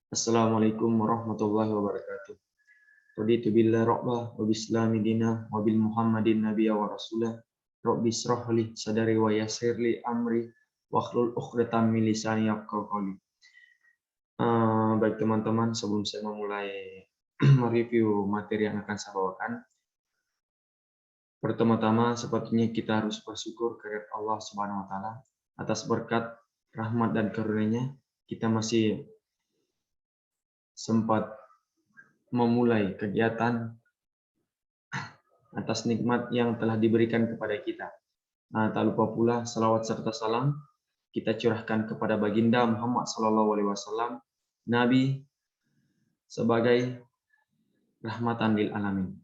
Assalamualaikum warahmatullahi wabarakatuh. Raditu billah rabbah wa bislami dinah wa bil Muhammadin nabiyya wa rasulah. Rabbi israh li sadari wa yassir li amri wahlul 'uqdatam min lisani yafqahu qawli. Baik teman-teman, sebelum saya memulai mereview materi yang akan saya bawakan, pertama-tama sepatutnya kita harus bersyukur kepada Allah Subhanahu wa taala atas berkat rahmat dan karunia-Nya kita masih sempat memulai kegiatan atas nikmat yang telah diberikan kepada kita. Tak lupa pula salawat serta salam kita curahkan kepada baginda Muhammad SAW, Nabi sebagai rahmatan lil alamin.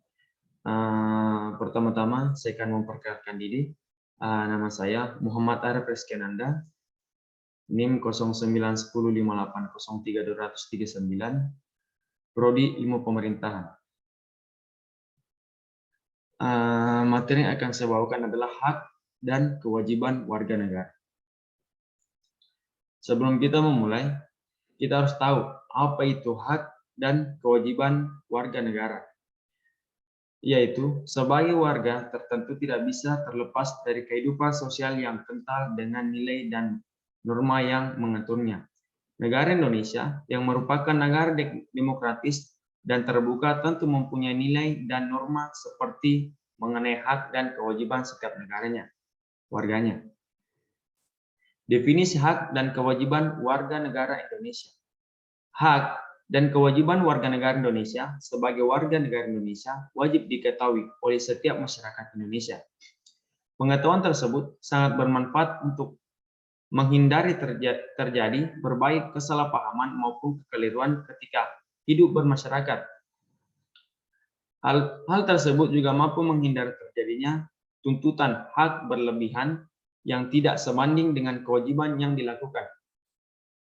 Pertama-tama saya akan memperkenalkan diri. Nama saya Muhammad Arif Rizkyananda, NIM 0910580339, Prodi Ilmu Pemerintahan. Materi yang akan saya bawakan adalah hak dan kewajiban warga negara. Sebelum kita memulai, kita harus tahu apa itu hak dan kewajiban warga negara. Yaitu, sebagai warga tertentu tidak bisa terlepas dari kehidupan sosial yang kental dengan nilai dan norma yang mengaturnya. Negara Indonesia yang merupakan negara demokratis dan terbuka tentu mempunyai nilai dan norma seperti mengenai hak dan kewajiban setiap negaranya, warganya. Definisi hak dan kewajiban warga negara Indonesia. Hak dan kewajiban warga negara Indonesia sebagai warga negara Indonesia wajib diketahui oleh setiap masyarakat Indonesia. Pengetahuan tersebut sangat bermanfaat untuk menghindari terjadi berbagai kesalahpahaman maupun kekeliruan ketika hidup bermasyarakat. Hal tersebut juga mampu menghindari terjadinya tuntutan hak berlebihan yang tidak sebanding dengan kewajiban yang dilakukan.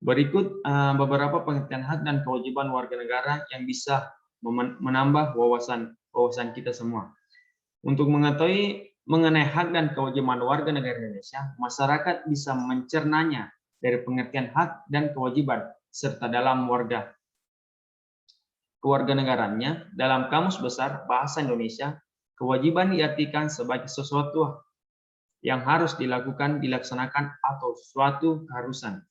Berikut beberapa pengertian hak dan kewajiban warga negara yang bisa menambah wawasan kita semua. Untuk mengetahui mengenai hak dan kewajiban warga negara Indonesia, masyarakat bisa mencernanya dari pengertian hak dan kewajiban serta dalam kewarganegaranya. Dalam Kamus Besar Bahasa Indonesia, kewajiban diartikan sebagai sesuatu yang harus dilaksanakan atau suatu keharusan.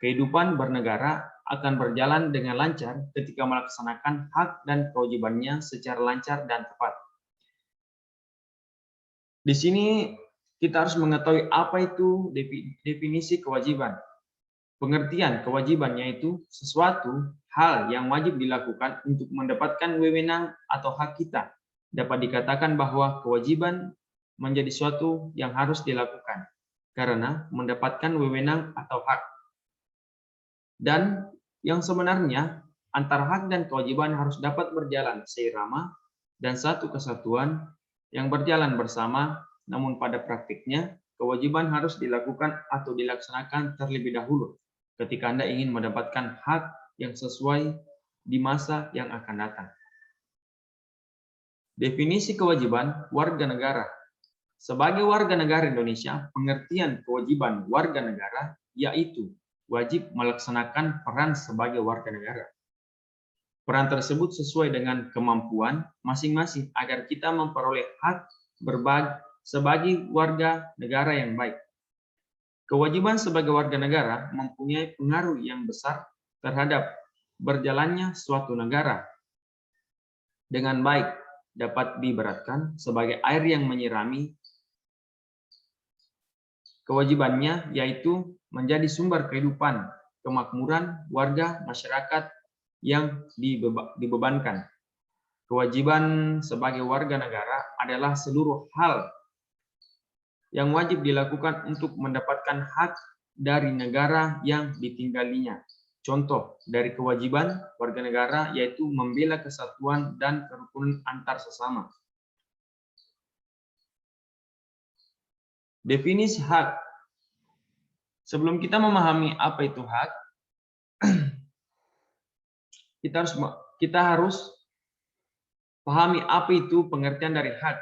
Kehidupan bernegara akan berjalan dengan lancar ketika melaksanakan hak dan kewajibannya secara lancar dan tepat. Di sini kita harus mengetahui apa itu definisi kewajiban. Pengertian kewajiban yaitu sesuatu hal yang wajib dilakukan untuk mendapatkan wewenang atau hak kita. Dapat dikatakan bahwa kewajiban menjadi suatu yang harus dilakukan karena mendapatkan wewenang atau hak. Dan yang sebenarnya antara hak dan kewajiban harus dapat berjalan seirama dan satu kesatuan yang berjalan bersama, namun pada praktiknya kewajiban harus dilakukan atau dilaksanakan terlebih dahulu ketika Anda ingin mendapatkan hak yang sesuai di masa yang akan datang. Definisi kewajiban warga negara. Sebagai warga negara Indonesia, pengertian kewajiban warga negara yaitu wajib melaksanakan peran sebagai warga negara. Peran tersebut sesuai dengan kemampuan masing-masing agar kita memperoleh hak sebagai warga negara yang baik. Kewajiban sebagai warga negara mempunyai pengaruh yang besar terhadap berjalannya suatu negara dengan baik, dapat diibaratkan sebagai air yang menyirami. Kewajibannya yaitu menjadi sumber kehidupan, kemakmuran warga masyarakat yang dibebankan. Kewajiban sebagai warga negara adalah seluruh hal yang wajib dilakukan untuk mendapatkan hak dari negara yang ditinggalinya. Contoh dari kewajiban warga negara yaitu membela kesatuan dan kerukunan antar sesama. Definisi hak. Sebelum kita memahami apa itu hak, kita harus pahami apa itu pengertian dari hak.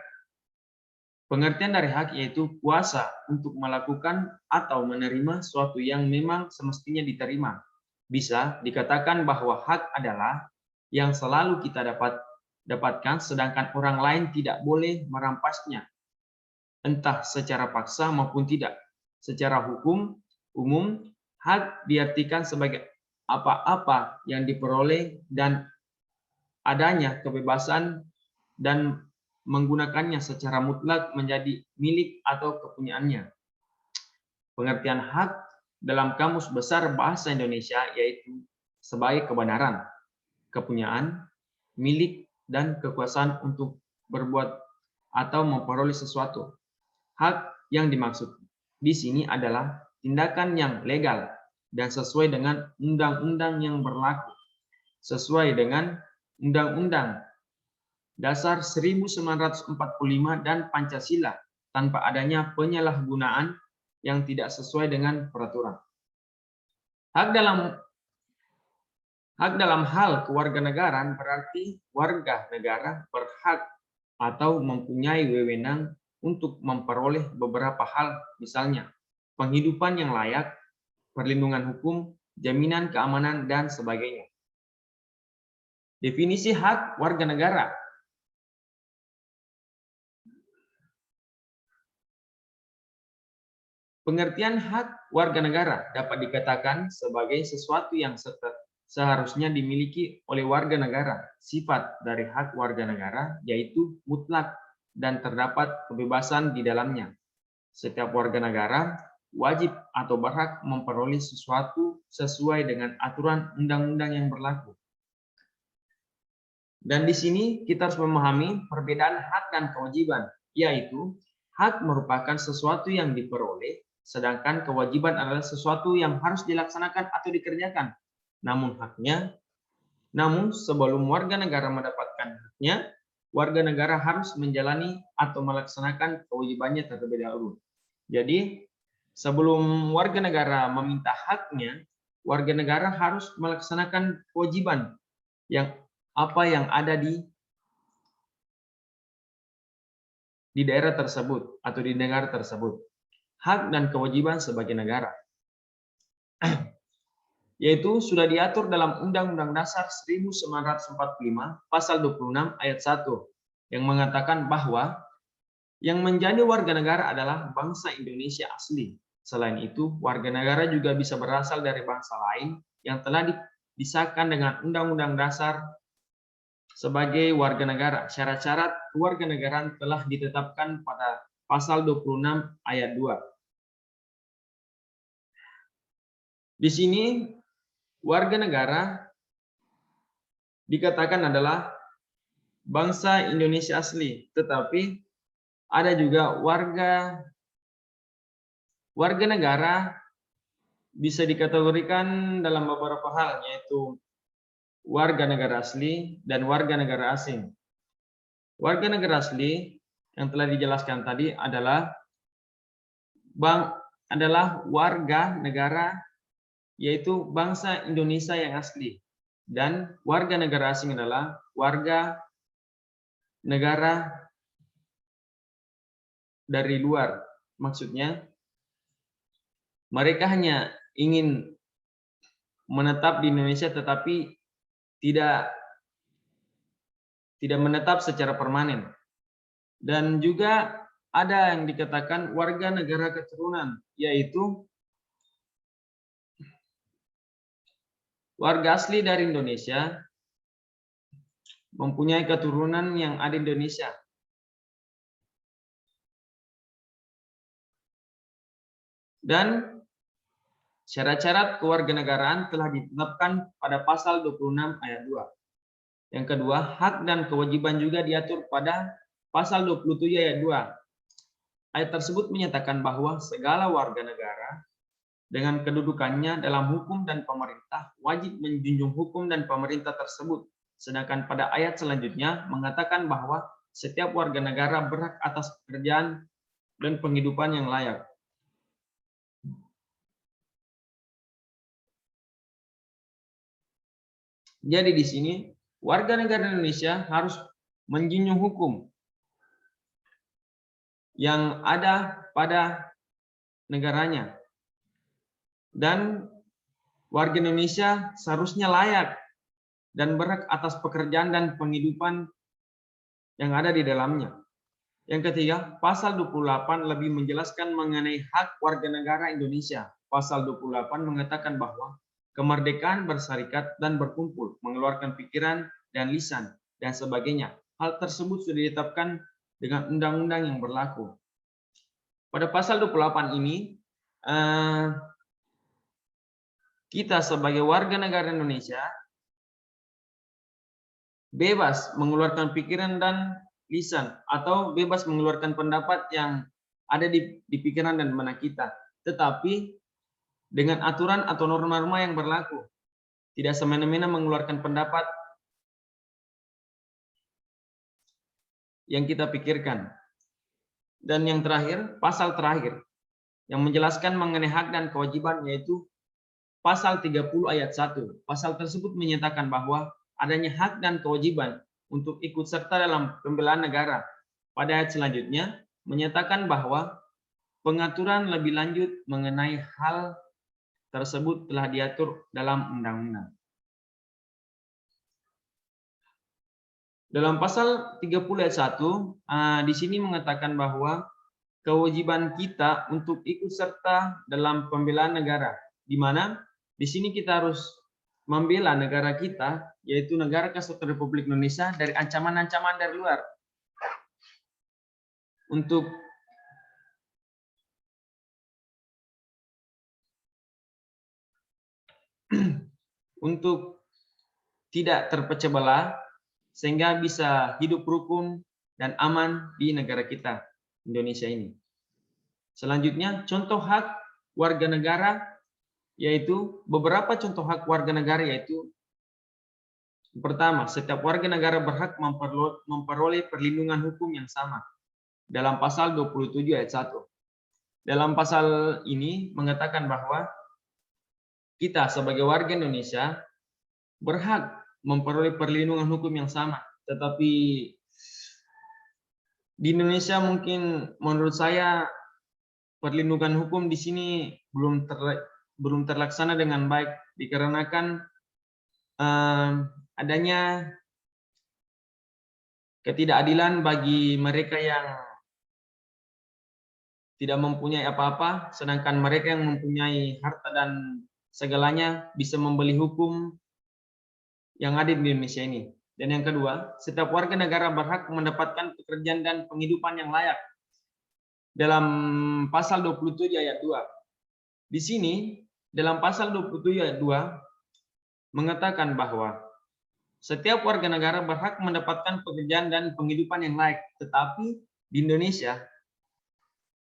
Pengertian dari hak yaitu kuasa untuk melakukan atau menerima sesuatu yang memang semestinya diterima Bisa dikatakan bahwa hak adalah yang selalu kita dapatkan, sedangkan orang lain tidak boleh merampasnya, entah secara paksa maupun tidak. Secara hukum umum, hak diartikan sebagai apa-apa yang diperoleh dan adanya kebebasan dan menggunakannya secara mutlak menjadi milik atau kepunyaannya. Pengertian hak dalam Kamus Besar Bahasa Indonesia yaitu sebagai kebenaran, kepunyaan, milik, dan kekuasaan untuk berbuat atau memperoleh sesuatu. Hak yang dimaksud di sini adalah tindakan yang legal dan sesuai dengan undang-undang yang berlaku, sesuai dengan Undang-Undang Dasar 1945 dan Pancasila, tanpa adanya penyalahgunaan yang tidak sesuai dengan peraturan. Hak dalam hal kewarganegaraan berarti warga negara berhak atau mempunyai wewenang untuk memperoleh beberapa hal, misalnya penghidupan yang layak, perlindungan hukum, jaminan keamanan, dan sebagainya. Definisi hak warga negara. Pengertian hak warga negara dapat dikatakan sebagai sesuatu yang seharusnya dimiliki oleh warga negara. Sifat dari hak warga negara yaitu mutlak dan terdapat kebebasan di dalamnya. Setiap warga negara wajib atau berhak memperoleh sesuatu sesuai dengan aturan undang-undang yang berlaku. Dan di sini kita harus memahami perbedaan hak dan kewajiban, yaitu hak merupakan sesuatu yang diperoleh, sedangkan kewajiban adalah sesuatu yang harus dilaksanakan atau dikerjakan. Namun sebelum warga negara mendapatkan haknya, warga negara harus menjalani atau melaksanakan kewajibannya terlebih dahulu. Jadi, sebelum warga negara meminta haknya, warga negara harus melaksanakan kewajiban yang ada di daerah tersebut atau di negara tersebut. Hak dan kewajiban sebagai negara, yaitu sudah diatur dalam Undang-Undang Dasar 1945 pasal 26 ayat 1 yang mengatakan bahwa yang menjadi warga negara adalah bangsa Indonesia asli. Selain itu, warga negara juga bisa berasal dari bangsa lain yang telah disahkan dengan Undang-Undang Dasar sebagai warga negara. Syarat-syarat kewarganegaraan telah ditetapkan pada pasal 26 ayat 2. Di sini warga negara dikatakan adalah bangsa Indonesia asli, tetapi ada juga warga negara bisa dikategorikan dalam beberapa hal, yaitu warga negara asli dan warga negara asing. Warga negara asli yang telah dijelaskan tadi adalah warga negara yaitu bangsa Indonesia yang asli, dan warga negara asing adalah warga negara dari luar. Maksudnya mereka hanya ingin menetap di Indonesia tetapi tidak menetap secara permanen. Dan juga ada yang dikatakan warga negara keturunan, yaitu warga asli dari Indonesia mempunyai keturunan yang ada di Indonesia. Dan syarat-syarat kewarganegaraan telah ditetapkan pada pasal 26 ayat 2. Yang kedua, hak dan kewajiban juga diatur pada pasal 27 ayat 2. Ayat tersebut menyatakan bahwa segala warga negara dengan kedudukannya dalam hukum dan pemerintah wajib menjunjung hukum dan pemerintah tersebut. Sedangkan pada ayat selanjutnya mengatakan bahwa setiap warga negara berhak atas pekerjaan dan penghidupan yang layak. Jadi di sini warga negara Indonesia harus menjunjung hukum yang ada pada negaranya dan warga Indonesia seharusnya layak dan berhak atas pekerjaan dan penghidupan yang ada di dalamnya. Yang ketiga, pasal 28 lebih menjelaskan mengenai hak warga negara Indonesia. Pasal 28 mengatakan bahwa kemerdekaan berserikat dan berkumpul, mengeluarkan pikiran dan lisan, dan sebagainya. Hal tersebut sudah ditetapkan dengan undang-undang yang berlaku. Pada pasal 28 ini, kita sebagai warga negara Indonesia bebas mengeluarkan pikiran dan lisan, atau bebas mengeluarkan pendapat yang ada di pikiran dan benak kita. Tetapi dengan aturan atau norma-norma yang berlaku. Tidak semena-mena mengeluarkan pendapat yang kita pikirkan. Dan yang terakhir, pasal terakhir yang menjelaskan mengenai hak dan kewajiban, yaitu pasal 30 ayat 1. Pasal tersebut menyatakan bahwa adanya hak dan kewajiban untuk ikut serta dalam pembelaan negara. Pada ayat selanjutnya menyatakan bahwa pengaturan lebih lanjut mengenai hal tersebut telah diatur dalam undang-undang. Dalam pasal 30 ayat 1, di sini mengatakan bahwa kewajiban kita untuk ikut serta dalam pembelaan negara, di mana di sini kita harus membela negara kita, yaitu Negara Kesatuan Republik Indonesia, dari ancaman-ancaman dari luar. Untuk tidak terpecah belah, sehingga bisa hidup rukun dan aman di negara kita, Indonesia ini. Selanjutnya, contoh hak warga negara, yaitu beberapa contoh hak warga negara, yaitu pertama, setiap warga negara berhak memperoleh perlindungan hukum yang sama dalam pasal 27 ayat 1. Dalam pasal ini mengatakan bahwa kita sebagai warga Indonesia berhak memperoleh perlindungan hukum yang sama. Tetapi di Indonesia mungkin menurut saya perlindungan hukum di sini belum terlaksana dengan baik, dikarenakan adanya ketidakadilan bagi mereka yang tidak mempunyai apa-apa, sedangkan mereka yang mempunyai harta dan segalanya bisa membeli hukum yang ada di Indonesia ini. Dan yang kedua, setiap warga negara berhak mendapatkan pekerjaan dan penghidupan yang layak. Dalam pasal 27 ayat 2. Di sini, dalam pasal 27 ayat 2, mengatakan bahwa setiap warga negara berhak mendapatkan pekerjaan dan penghidupan yang layak. Tetapi di Indonesia,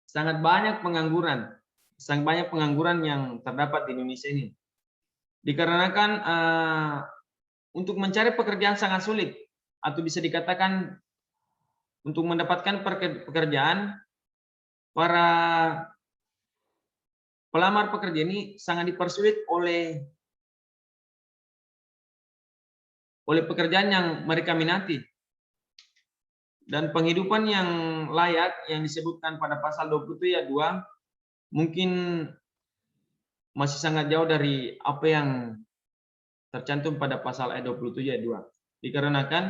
sangat banyak pengangguran yang terdapat di Indonesia ini. Dikarenakan untuk mencari pekerjaan sangat sulit, atau bisa dikatakan untuk mendapatkan pekerjaan, para pelamar pekerja ini sangat dipersulit oleh pekerjaan yang mereka minati. Dan penghidupan yang layak yang disebutkan pada pasal 27 ayat 2 mungkin masih sangat jauh dari apa yang tercantum pada pasal ayat 27 ayat 2. Dikarenakan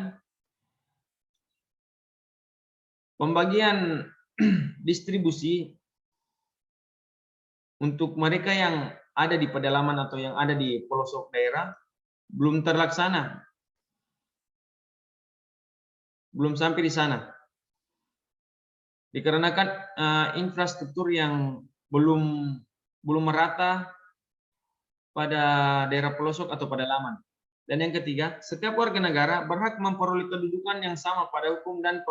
pembagian distribusi untuk mereka yang ada di pedalaman atau yang ada di pelosok daerah belum terlaksana. Belum sampai di sana. Dikarenakan infrastruktur yang belum merata pada daerah pelosok atau pedalaman. Dan yang ketiga, setiap warga negara berhak memperoleh kedudukan yang sama pada hukum dan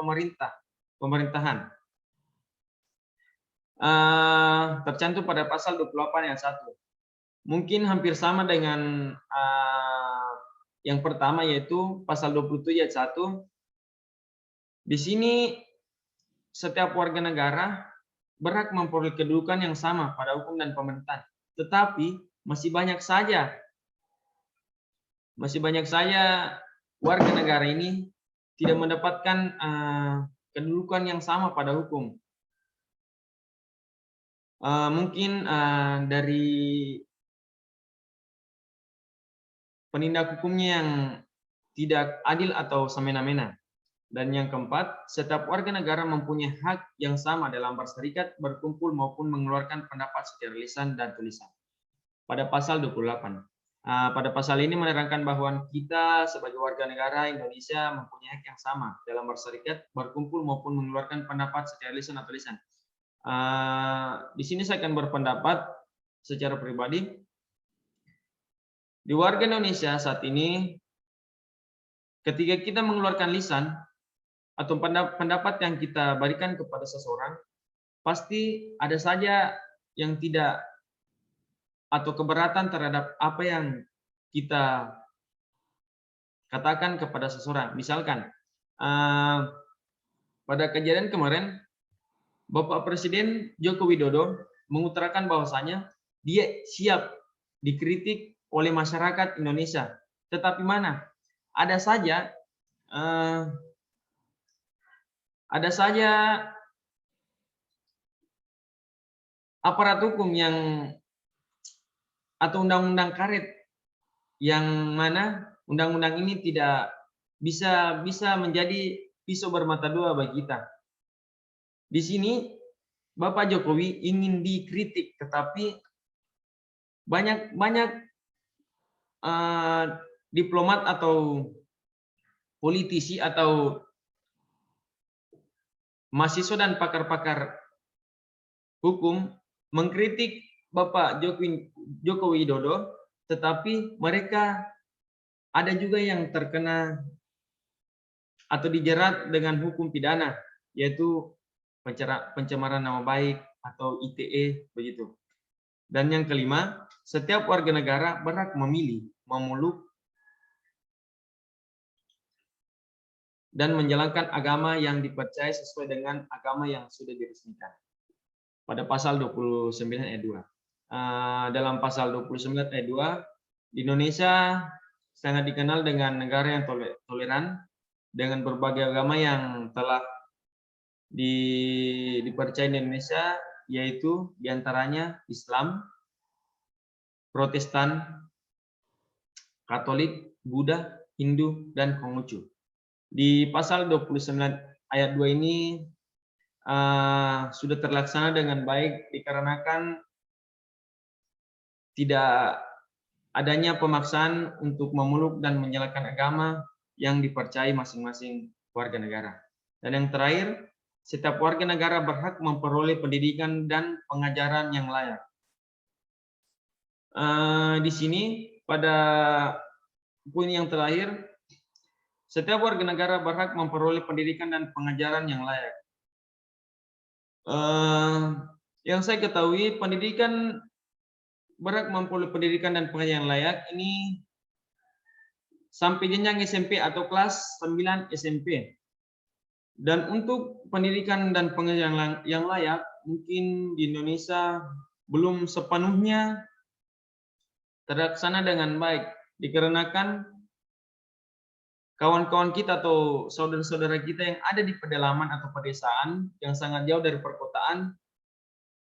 pemerintahan. Tercantum pada pasal 28 ayat 1. Mungkin hampir sama dengan yang pertama, yaitu pasal 27 ayat 1. Di sini setiap warga negara berhak memperoleh kedudukan yang sama pada hukum dan pemerintahan. Tetapi masih banyak saja warga negara ini tidak mendapatkan kedudukan yang sama pada hukum. Mungkin dari penindak hukumnya yang tidak adil atau semena-mena. Dan yang keempat, setiap warga negara mempunyai hak yang sama dalam berserikat, berkumpul maupun mengeluarkan pendapat secara lisan dan tulisan. Pada pasal 28. Pada pasal ini menerangkan bahwa kita sebagai warga negara Indonesia mempunyai hak yang sama dalam berserikat, berkumpul maupun mengeluarkan pendapat secara lisan atau tulisan. Di sini saya akan berpendapat secara pribadi. Di warga Indonesia saat ini, ketika kita mengeluarkan lisan atau pendapat yang kita berikan kepada seseorang, pasti ada saja yang tidak atau keberatan terhadap apa yang kita katakan kepada seseorang. Misalkan, pada kejadian kemarin, Bapak Presiden Joko Widodo mengutarakan bahwasanya dia siap dikritik oleh masyarakat Indonesia. Tetapi mana? Ada saja aparat hukum yang atau undang-undang karet yang mana undang-undang ini tidak bisa menjadi pisau bermata dua bagi kita. Di sini Bapak Jokowi ingin dikritik, tetapi banyak diplomat atau politisi atau mahasiswa dan pakar-pakar hukum mengkritik Bapak Joko Widodo, tetapi mereka ada juga yang terkena atau dijerat dengan hukum pidana, yaitu pencemaran nama baik atau ITE begitu. Dan yang kelima, setiap warga negara berhak memilih, memeluk, dan menjalankan agama yang dipercaya sesuai dengan agama yang sudah diresmikan. Pada pasal 29 ayat 2. Dalam pasal 29 ayat 2, di Indonesia sangat dikenal dengan negara yang toleran dengan berbagai agama yang telah dipercaya di Indonesia, yaitu diantaranya Islam, Protestan, Katolik, Buddha, Hindu, dan Konghucu. Di pasal 29 ayat 2 ini sudah terlaksana dengan baik dikarenakan tidak adanya pemaksaan untuk memeluk dan menjalankan agama yang dipercayai masing-masing warga negara. Dan yang terakhir, setiap warga negara berhak memperoleh pendidikan dan pengajaran yang layak. Di sini pada poin yang terakhir, setiap warga negara berhak memperoleh pendidikan dan pengajaran yang layak. Yang saya ketahui, berhak memperoleh pendidikan dan pengajaran yang layak ini sampai jenjang SMP atau kelas 9 SMP. Dan untuk pendidikan dan pengajaran yang layak, mungkin di Indonesia belum sepenuhnya terlaksana dengan baik, dikarenakan kawan-kawan kita atau saudara-saudara kita yang ada di pedalaman atau pedesaan yang sangat jauh dari perkotaan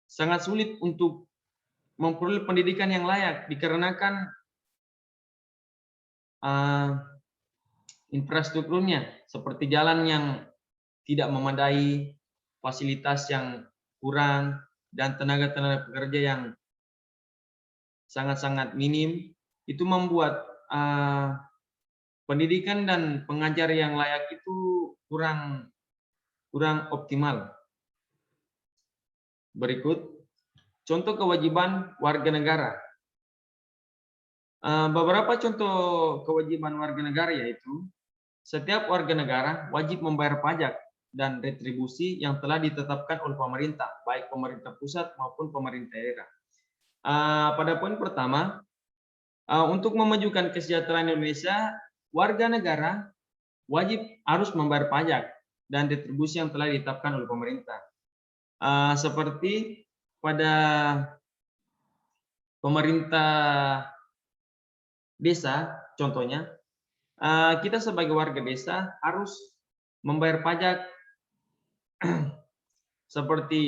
sangat sulit untuk memperoleh pendidikan yang layak, dikarenakan infrastrukturnya seperti jalan yang tidak memadai, fasilitas yang kurang, dan tenaga pekerja yang sangat-sangat minim. Itu membuat pendidikan dan pengajar yang layak itu kurang optimal. Berikut contoh kewajiban warga negara. Beberapa contoh kewajiban warga negara yaitu setiap warga negara wajib membayar pajak dan retribusi yang telah ditetapkan oleh pemerintah, baik pemerintah pusat maupun pemerintah daerah. Pada poin pertama, untuk memajukan kesejahteraan Indonesia, warga negara wajib harus membayar pajak dan retribusi yang telah ditetapkan oleh pemerintah. Seperti pada pemerintah desa, contohnya, kita sebagai warga desa harus membayar pajak seperti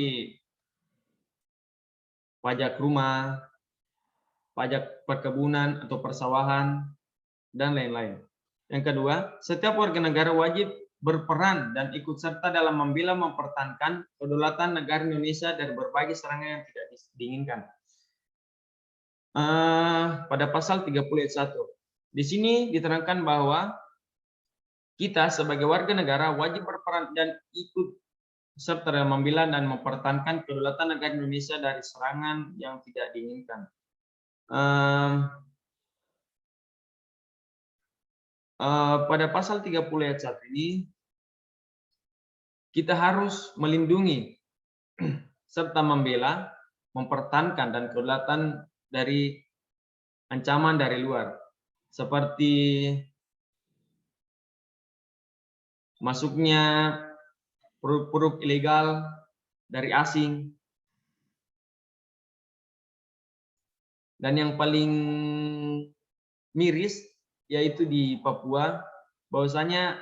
pajak rumah, pajak perkebunan atau persawahan, dan lain-lain. Yang kedua, setiap warga negara wajib berperan dan ikut serta dalam membela mempertahankan kedaulatan negara Indonesia dari berbagai serangan yang tidak diinginkan. Pada pasal 30 ayat 1. Di sini diterangkan bahwa kita sebagai warga negara wajib berperan dan ikut serta dalam membela dan mempertahankan kedaulatan negara Indonesia dari serangan yang tidak diinginkan. Pada pasal 30 ayat 1 ini, kita harus melindungi serta membela, mempertahankan dan kedaulatan dari ancaman dari luar, seperti masuknya produk-produk ilegal dari asing, dan yang paling miris yaitu di Papua, bahwasanya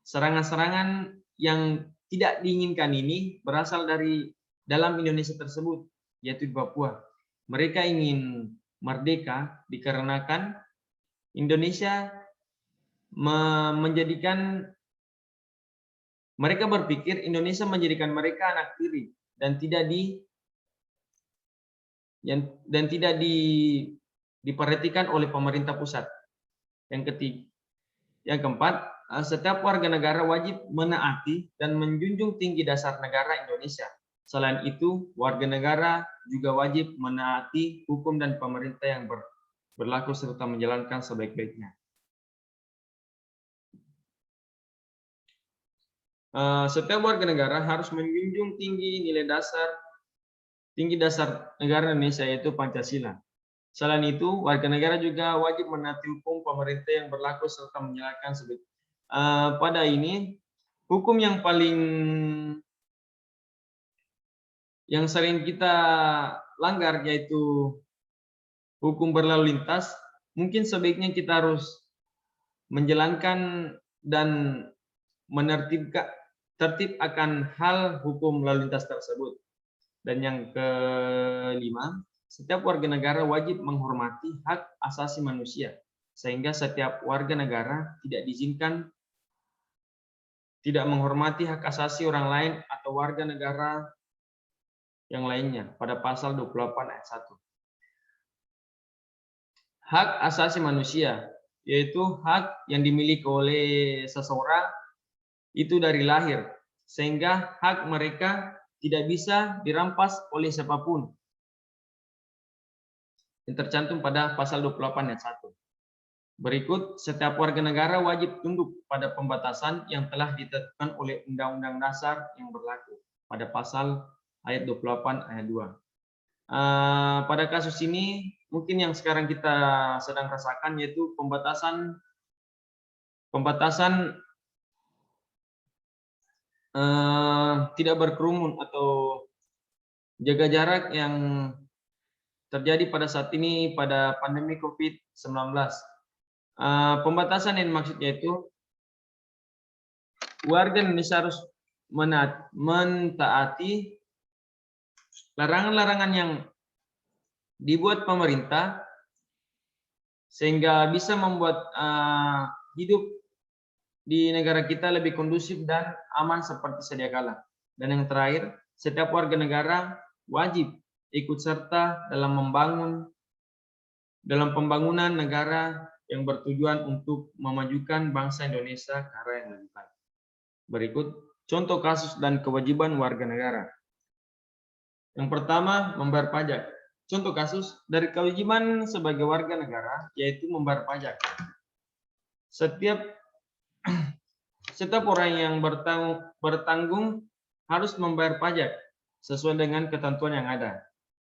serangan-serangan yang tidak diinginkan ini berasal dari dalam Indonesia tersebut, yaitu di Papua. Mereka ingin merdeka dikarenakan Indonesia menjadikan, mereka berpikir Indonesia menjadikan mereka anak tiri dan tidak diperhatikan oleh pemerintah pusat. Yang keempat, setiap warga negara wajib menaati dan menjunjung tinggi dasar negara Indonesia. Selain itu, warga negara juga wajib menaati hukum dan pemerintah yang berlaku serta menjalankan sebaik-baiknya. Setiap warga negara harus menjunjung tinggi dasar negara Indonesia, yaitu Pancasila. Selain itu, warga negara juga wajib menaati hukum pemerintah yang berlaku serta menjalankan sebaik. Pada ini, hukum yang sering kita langgar yaitu hukum berlalu lintas. Mungkin sebaiknya kita harus menjalankan dan tertib akan hal hukum lalu lintas tersebut. Dan yang kelima, setiap warga negara wajib menghormati hak asasi manusia, sehingga setiap warga negara tidak diizinkan tidak menghormati hak asasi orang lain atau warga negara yang lainnya pada pasal 28 ayat 1. Hak asasi manusia yaitu hak yang dimiliki oleh seseorang itu dari lahir, sehingga hak mereka tidak bisa dirampas oleh siapapun, yang tercantum pada pasal 28 ayat 1. Berikut, setiap warga negara wajib tunduk pada pembatasan yang telah ditetapkan oleh Undang-Undang Dasar yang berlaku pada pasal ayat 28 ayat 2. Pada kasus ini, mungkin yang sekarang kita sedang rasakan yaitu pembatasan tidak berkerumun atau jaga jarak yang terjadi pada saat ini pada pandemi COVID-19. Pembatasan yang maksudnya itu warga Indonesia harus mentaati larangan-larangan yang dibuat pemerintah sehingga bisa membuat hidup di negara kita lebih kondusif dan aman seperti sedia kala. Dan yang terakhir, setiap warga negara wajib ikut serta dalam pembangunan negara yang bertujuan untuk memajukan bangsa Indonesia ke arah yang lebih baik. Berikut contoh kasus dan kewajiban warga negara. Yang pertama, membayar pajak. Contoh kasus dari kewajiban sebagai warga negara yaitu membayar pajak. Setiap orang yang bertanggung harus membayar pajak sesuai dengan ketentuan yang ada.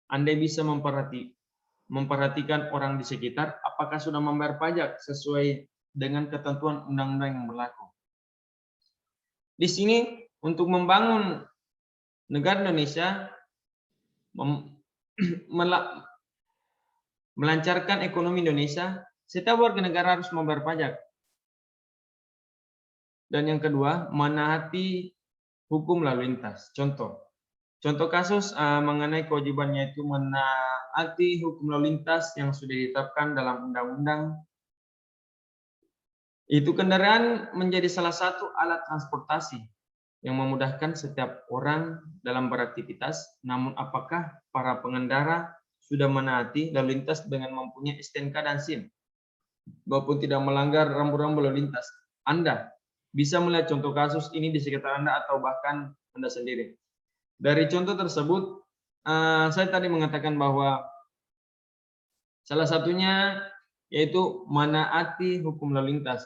Anda bisa memperhatikan orang di sekitar apakah sudah membayar pajak sesuai dengan ketentuan undang-undang yang berlaku. Di sini untuk membangun negara Indonesia, melancarkan ekonomi Indonesia, setiap warga negara harus membayar pajak. Dan yang kedua, menaati hukum lalu lintas. Contoh kasus mengenai kewajibannya itu menaati hukum lalu lintas yang sudah ditetapkan dalam undang-undang Itu kendaraan menjadi salah satu alat transportasi yang memudahkan setiap orang dalam beraktivitas. Namun apakah para pengendara sudah menaati lalu lintas dengan mempunyai STNK dan SIM maupun tidak melanggar rambu-rambu lalu lintas? Anda bisa melihat contoh kasus ini di sekitar Anda atau bahkan Anda sendiri. Dari contoh tersebut, saya tadi mengatakan bahwa salah satunya yaitu menaati hukum lalu lintas.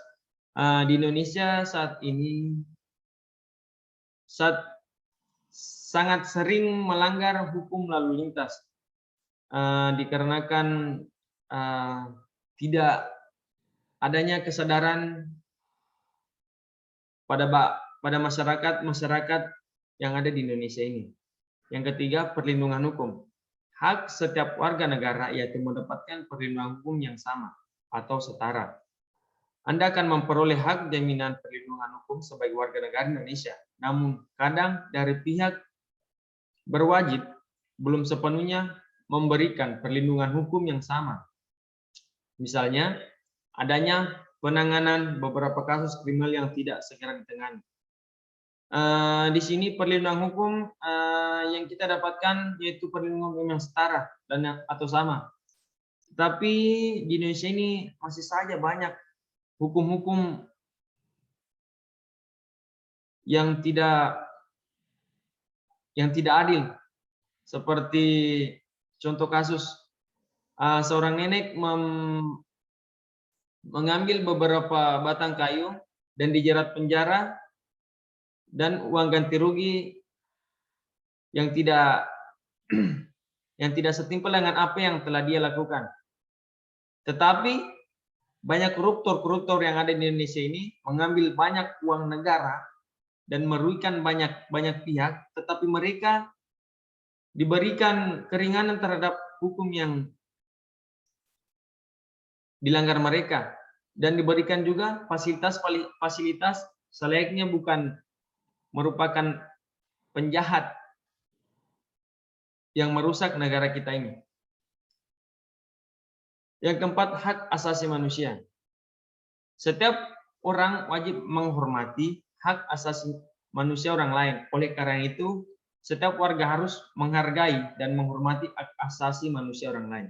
Di Indonesia saat ini sangat sering melanggar hukum lalu lintas, dikarenakan tidak adanya kesadaran pada masyarakat yang ada di Indonesia ini. Yang ketiga, perlindungan hukum. Hak setiap warga negara yaitu mendapatkan perlindungan hukum yang sama atau setara. Anda akan memperoleh hak jaminan perlindungan hukum sebagai warga negara Indonesia. Namun, kadang dari pihak berwajib belum sepenuhnya memberikan perlindungan hukum yang sama. Misalnya, adanya penanganan beberapa kasus kriminal yang tidak segera ditangani. Di sini perlindungan hukum yang kita dapatkan yaitu perlindungan hukum yang setara dan atau sama. Tapi di Indonesia ini masih saja banyak hukum-hukum yang tidak adil, seperti contoh kasus seorang nenek mengambil beberapa batang kayu dan dijerat penjara dan uang ganti rugi yang tidak setimpal dengan apa yang telah dia lakukan. Tetapi banyak koruptor yang ada di Indonesia ini mengambil banyak uang negara dan merugikan banyak pihak, tetapi mereka diberikan keringanan terhadap hukum yang dilanggar mereka dan diberikan juga fasilitas selayaknya bukan merupakan penjahat yang merusak negara kita ini. Yang keempat, hak asasi manusia. Setiap orang wajib menghormati hak asasi manusia orang lain. Oleh karena itu, setiap warga harus menghargai dan menghormati hak asasi manusia orang lain.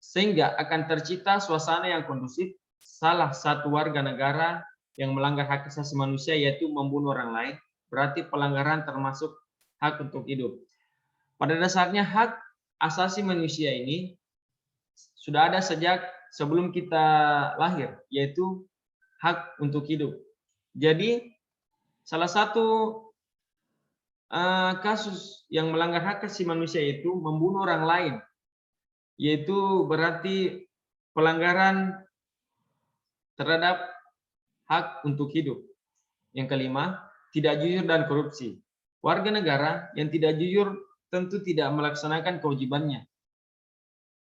Sehingga akan tercipta suasana yang kondusif. Salah satu warga negara yang melanggar hak asasi manusia yaitu membunuh orang lain, berarti pelanggaran termasuk hak untuk hidup. Pada dasarnya hak asasi manusia ini sudah ada sejak sebelum kita lahir, yaitu hak untuk hidup. Jadi salah satu kasus yang melanggar hak asasi manusia itu membunuh orang lain, yaitu berarti pelanggaran terhadap hak untuk hidup. Yang kelima, tidak jujur dan korupsi. Warga negara yang tidak jujur tentu tidak melaksanakan kewajibannya.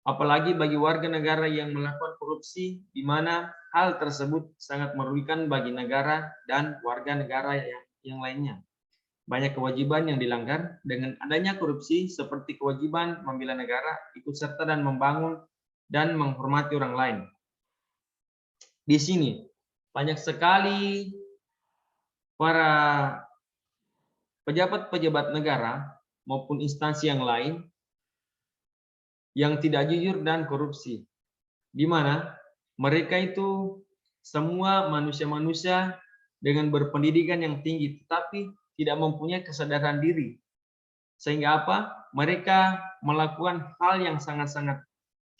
Apalagi bagi warga negara yang melakukan korupsi, di mana hal tersebut sangat merugikan bagi negara dan warga negara yang lainnya. Banyak kewajiban yang dilanggar dengan adanya korupsi, seperti kewajiban membela negara, ikut serta dan membangun dan menghormati orang lain. Di sini banyak sekali para pejabat-pejabat negara maupun instansi yang lain yang tidak jujur dan korupsi, di mana mereka itu semua manusia-manusia dengan berpendidikan yang tinggi, tetapi tidak mempunyai kesadaran diri. Sehingga apa? Mereka melakukan hal yang sangat-sangat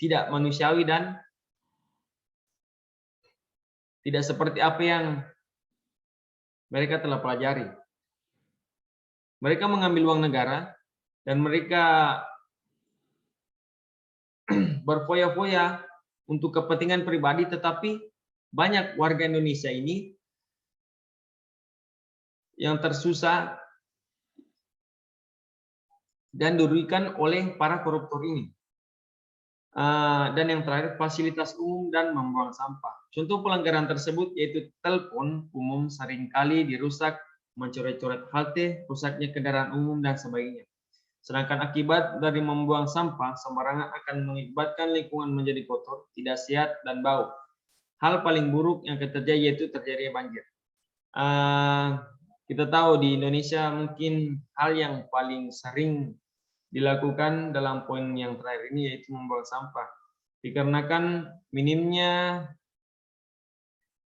tidak manusiawi dan tidak seperti apa yang mereka telah pelajari. Mereka mengambil uang negara dan mereka berfoya-foya untuk kepentingan pribadi, tetapi banyak warga Indonesia ini yang tersusah dan dirugikan oleh para koruptor ini. Dan yang terakhir, fasilitas umum dan membuang sampah. Contoh pelanggaran tersebut yaitu telepon umum seringkali dirusak, mencoret-coret halte, rusaknya kendaraan umum, dan sebagainya. Sedangkan akibat dari membuang sampah sembarangan akan mengakibatkan lingkungan menjadi kotor, tidak sehat, dan bau. Hal paling buruk yang akan terjadi yaitu terjadinya banjir. Kita tahu di Indonesia mungkin hal yang paling sering dilakukan dalam poin yang terakhir ini yaitu membuang sampah. Dikarenakan minimnya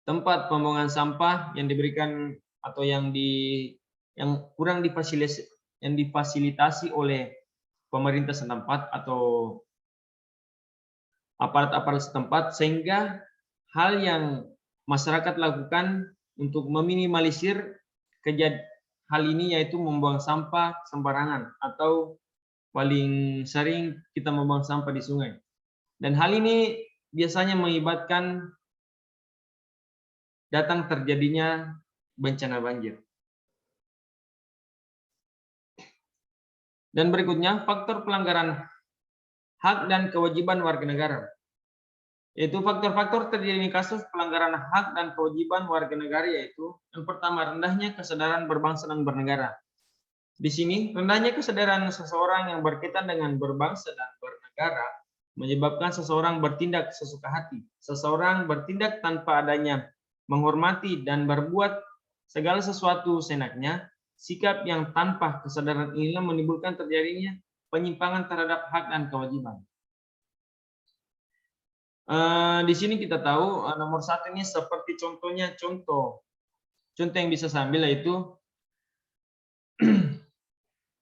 tempat pembuangan sampah yang diberikan atau yang kurang difasilitasi oleh pemerintah setempat atau aparat-aparat setempat, sehingga hal yang masyarakat lakukan untuk meminimalisir hal ini yaitu membuang sampah sembarangan atau paling sering kita membuang sampah di sungai. Dan hal ini biasanya mengakibatkan datang terjadinya bencana banjir. Dan berikutnya, faktor pelanggaran hak dan kewajiban warga negara. Yaitu faktor-faktor terjadinya kasus pelanggaran hak dan kewajiban warga negara yaitu yang pertama, rendahnya kesadaran berbangsa dan bernegara. Di sini, rendahnya kesadaran seseorang yang berkaitan dengan berbangsa dan bernegara menyebabkan seseorang bertindak sesuka hati. Seseorang bertindak tanpa adanya menghormati dan berbuat segala sesuatu seenaknya. Sikap yang tanpa kesadaran inilah menimbulkan terjadinya penyimpangan terhadap hak dan kewajiban. Di sini kita tahu nomor satu ini seperti contoh yang bisa saya ambil yaitu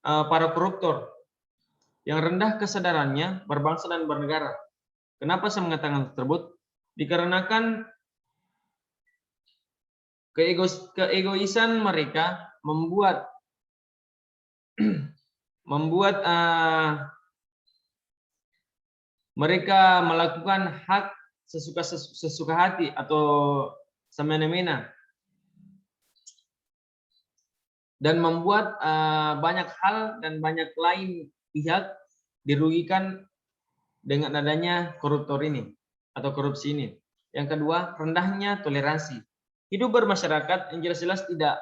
para koruptor yang rendah kesadarannya berbangsa dan bernegara. Kenapa saya mengatakan tersebut? Dikarenakan keegoisan mereka membuat mereka melakukan hak sesuka hati atau semena-mena dan membuat banyak hal dan banyak lain pihak dirugikan dengan adanya koruptor ini atau korupsi ini. Yang kedua, rendahnya toleransi. Hidup bermasyarakat yang jelas-jelas tidak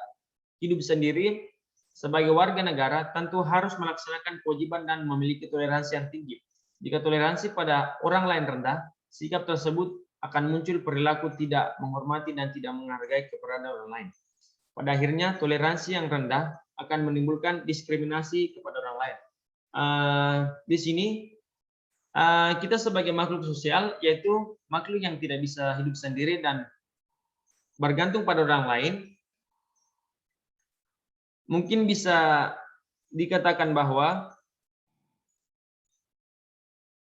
hidup sendiri sebagai warga negara tentu harus melaksanakan kewajiban dan memiliki toleransi yang tinggi. Jika toleransi pada orang lain rendah, sikap tersebut akan muncul perilaku tidak menghormati dan tidak menghargai keberadaan orang lain. Pada akhirnya, toleransi yang rendah akan menimbulkan diskriminasi kepada orang lain. Di sini, kita sebagai makhluk sosial, yaitu makhluk yang tidak bisa hidup sendiri dan bergantung pada orang lain, mungkin bisa dikatakan bahwa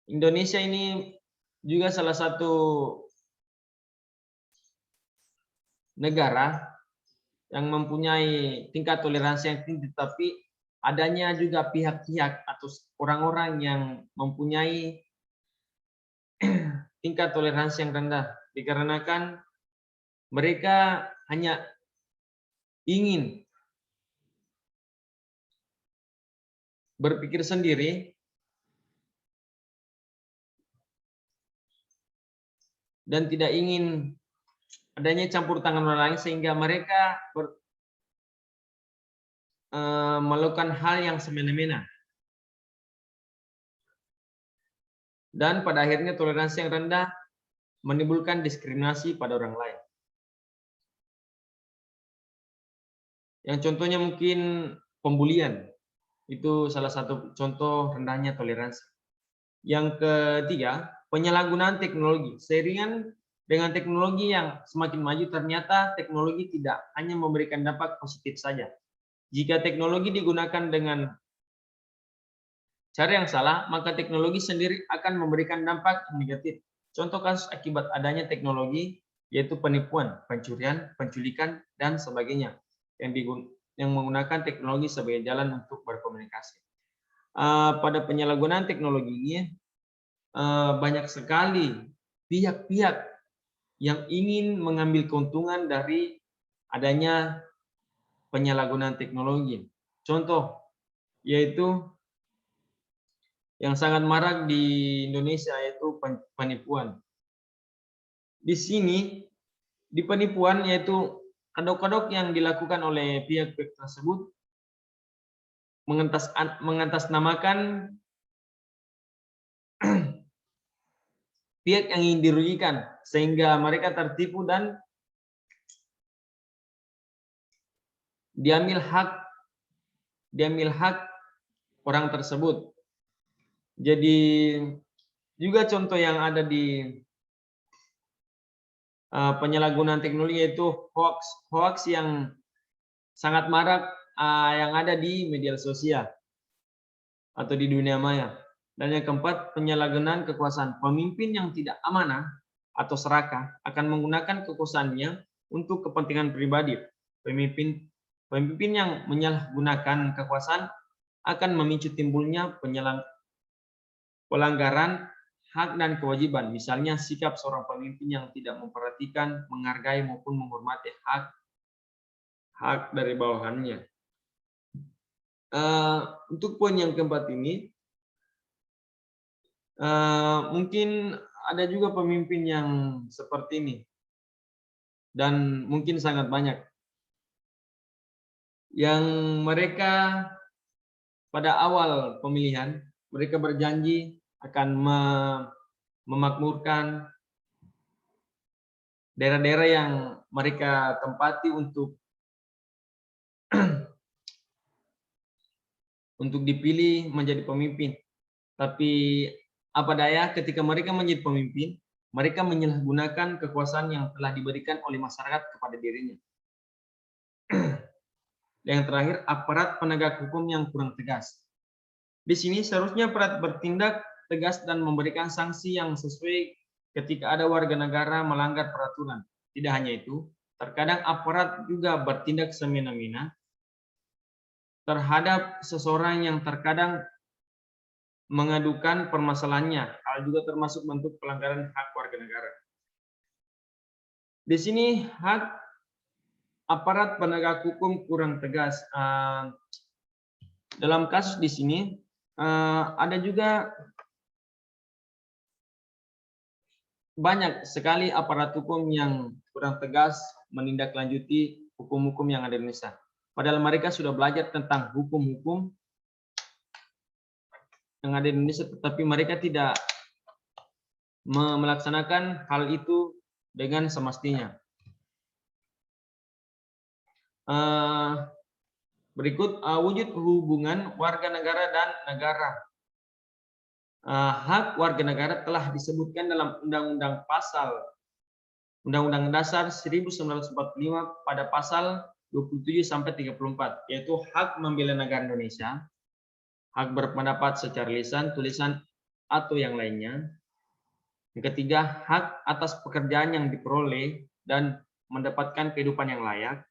Indonesia ini juga salah satu negara yang mempunyai tingkat toleransi yang tinggi, tapi adanya juga pihak-pihak atau orang-orang yang mempunyai tingkat toleransi yang rendah, dikarenakan mereka hanya ingin berpikir sendiri dan tidak ingin adanya campur tangan orang lain, sehingga mereka melakukan hal yang semena-mena. Dan pada akhirnya toleransi yang rendah menimbulkan diskriminasi pada orang lain. Yang contohnya mungkin pembulian, itu salah satu contoh rendahnya toleransi. Yang ketiga, penyalahgunaan teknologi. Seiringan dengan teknologi yang semakin maju, ternyata teknologi tidak hanya memberikan dampak positif saja. Jika teknologi digunakan dengan cara yang salah, maka teknologi sendiri akan memberikan dampak negatif. Contoh kasus akibat adanya teknologi yaitu penipuan, pencurian, penculikan, dan sebagainya yang menggunakan teknologi sebagai jalan untuk berkomunikasi. Pada penyalahgunaan teknologi ini, banyak sekali pihak-pihak yang ingin mengambil keuntungan dari adanya penyalahgunaan teknologi. Contoh yaitu yang sangat marak di Indonesia yaitu penipuan. Di sini, di penipuan yaitu kedok-kedok yang dilakukan oleh pihak-pihak tersebut mengatasnamakan pihak yang ingin dirugikan sehingga mereka tertipu dan diambil hak orang tersebut. Jadi juga contoh yang ada di penyalahgunaan teknologi yaitu hoax yang sangat marak yang ada di media sosial atau di dunia maya. Dan yang keempat, penyalahgunaan kekuasaan. Pemimpin yang tidak amanah atau serakah akan menggunakan kekuasaannya untuk kepentingan pribadi. Pemimpin yang menyalahgunakan kekuasaan akan memicu timbulnya pelanggaran hak dan kewajiban. Misalnya sikap seorang pemimpin yang tidak memperhatikan, menghargai maupun menghormati hak dari bawahannya. Untuk poin yang keempat ini, mungkin ada juga pemimpin yang seperti ini, dan mungkin sangat banyak, yang mereka pada awal pemilihan, mereka berjanji akan memakmurkan daerah-daerah yang mereka tempati untuk dipilih menjadi pemimpin. Tapi apa daya ketika mereka menjadi pemimpin, mereka menyalahgunakan kekuasaan yang telah diberikan oleh masyarakat kepada dirinya. Yang terakhir, aparat penegak hukum yang kurang tegas. Di sini seharusnya aparat bertindak tegas dan memberikan sanksi yang sesuai ketika ada warga negara melanggar peraturan. Tidak hanya itu, terkadang aparat juga bertindak semena-mena terhadap seseorang yang terkadang mengadukan permasalahannya. Hal juga termasuk bentuk pelanggaran hak warga negara. Di sini hak aparat penegak hukum kurang tegas. Dalam kasus di sini ada juga banyak sekali aparat hukum yang kurang tegas menindaklanjuti hukum-hukum yang ada di Indonesia. Padahal mereka sudah belajar tentang hukum-hukum yang ada di Indonesia, tetapi mereka tidak melaksanakan hal itu dengan semestinya. Berikut wujud hubungan warga negara dan negara. Hak warga negara telah disebutkan dalam Undang-Undang Dasar 1945 pada pasal 27 sampai 34, yaitu hak membela negara Indonesia, hak berpendapat secara lisan, tulisan, atau yang lainnya. Yang ketiga, hak atas pekerjaan yang diperoleh dan mendapatkan kehidupan yang layak.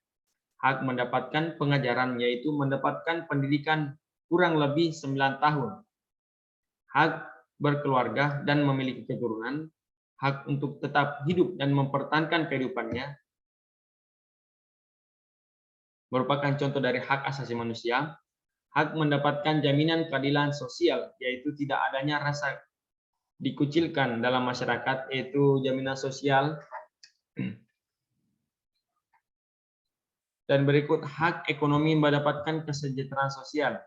Hak mendapatkan pengajaran, yaitu mendapatkan pendidikan kurang lebih 9 tahun. Hak berkeluarga dan memiliki keturunan. Hak untuk tetap hidup dan mempertahankan kehidupannya. Merupakan contoh dari hak asasi manusia. Hak mendapatkan jaminan keadilan sosial, yaitu tidak adanya rasa dikucilkan dalam masyarakat, yaitu jaminan sosial. Dan berikut hak ekonomi mendapatkan kesejahteraan sosial.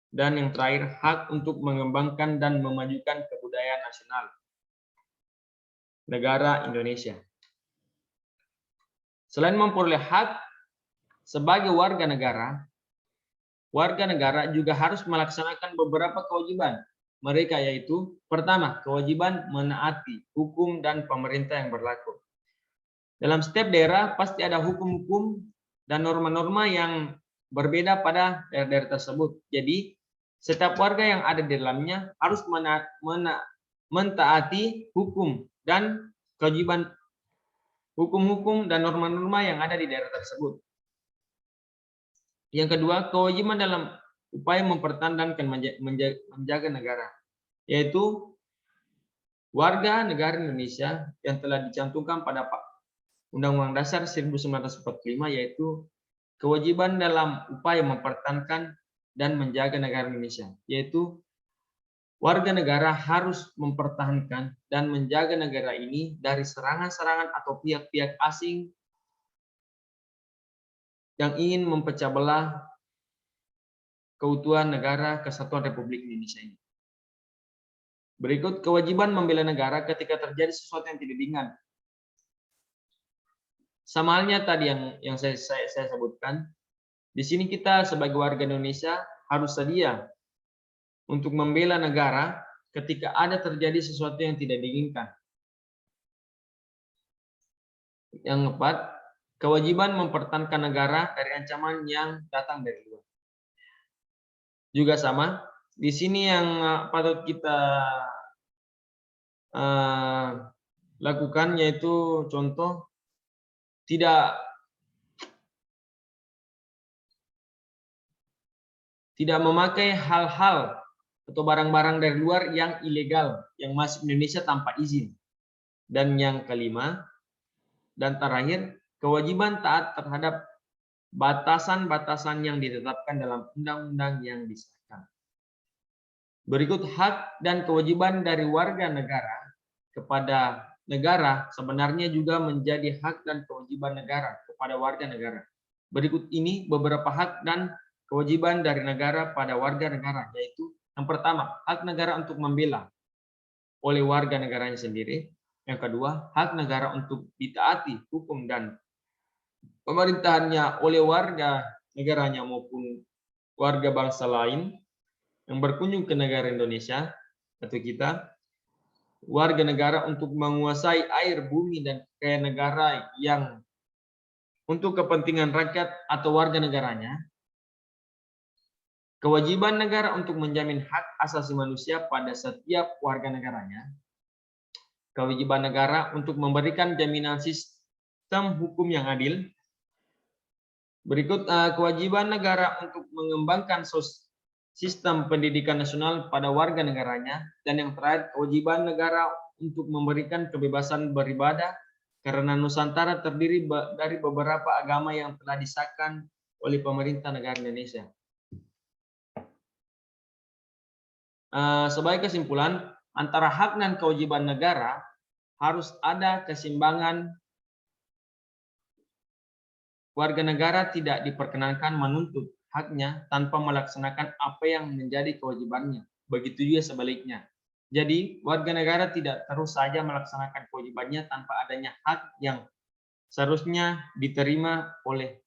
Dan yang terakhir, hak untuk mengembangkan dan memajukan kebudayaan nasional negara Indonesia. Selain memperoleh hak sebagai warga negara juga harus melaksanakan beberapa kewajiban mereka, yaitu pertama, kewajiban menaati hukum dan pemerintah yang berlaku. Dalam setiap daerah pasti ada hukum-hukum dan norma-norma yang berbeda pada daerah-daerah tersebut. Jadi, setiap warga yang ada di dalamnya harus mentaati hukum dan kewajiban hukum-hukum dan norma-norma yang ada di daerah tersebut. Yang kedua, kewajiban dalam upaya mempertahankan dan menjaga negara, yaitu warga negara Indonesia yang telah dicantumkan pada Undang-Undang Dasar 1945, yaitu kewajiban dalam upaya mempertahankan dan menjaga negara Indonesia, yaitu warga negara harus mempertahankan dan menjaga negara ini dari serangan-serangan atau pihak-pihak asing yang ingin memecah belah keutuhan negara kesatuan Republik Indonesia ini. Berikut kewajiban membela negara ketika terjadi sesuatu yang tidak diinginkan. Sama halnya tadi yang saya sebutkan, di sini kita sebagai warga Indonesia harus sedia untuk membela negara ketika ada terjadi sesuatu yang tidak diinginkan. Yang keempat, kewajiban mempertahankan negara dari ancaman yang datang dari luar. Juga sama, di sini yang patut kita lakukan yaitu contoh tidak memakai hal-hal atau barang-barang dari luar yang ilegal yang masuk Indonesia tanpa izin. Dan yang kelima dan terakhir, kewajiban taat terhadap batasan-batasan yang ditetapkan dalam undang-undang yang disahkan. Berikut hak dan kewajiban dari warga negara kepada negara sebenarnya juga menjadi hak dan kewajiban negara kepada warga negara. Berikut ini beberapa hak dan kewajiban dari negara pada warga negara, yaitu yang pertama, hak negara untuk membela oleh warga negaranya sendiri. Yang kedua, hak negara untuk ditaati hukum dan pemerintahannya oleh warga negaranya maupun warga bangsa lain yang berkunjung ke negara Indonesia atau kita. Warga negara untuk menguasai air, bumi, dan kekayaan negara yang untuk kepentingan rakyat atau warga negaranya. Kewajiban negara untuk menjamin hak asasi manusia pada setiap warga negaranya. Kewajiban negara untuk memberikan jaminan sistem hukum yang adil. Berikut kewajiban negara untuk mengembangkan sistem pendidikan nasional pada warga negaranya. Dan yang terakhir, kewajiban negara untuk memberikan kebebasan beribadah karena Nusantara terdiri dari beberapa agama yang telah disahkan oleh pemerintah negara Indonesia. Sebagai kesimpulan, antara hak dan kewajiban negara harus ada keseimbangan. Warga negara tidak diperkenankan menuntut haknya tanpa melaksanakan apa yang menjadi kewajibannya. Begitu juga sebaliknya. Jadi, warga negara tidak terus saja melaksanakan kewajibannya tanpa adanya hak yang seharusnya diterima oleh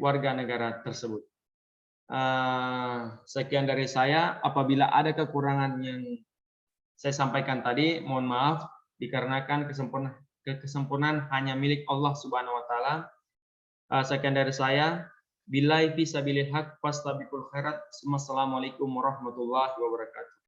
warga negara tersebut. Sekian dari saya. Apabila ada kekurangan yang saya sampaikan tadi, mohon maaf, dikarenakan kesempurnaan hanya milik Allah Subhanahu wa taala. Sekian dari saya. Billahi fisabilil haq fastabiqul khairat. Wassalamualaikum warahmatullahi wabarakatuh.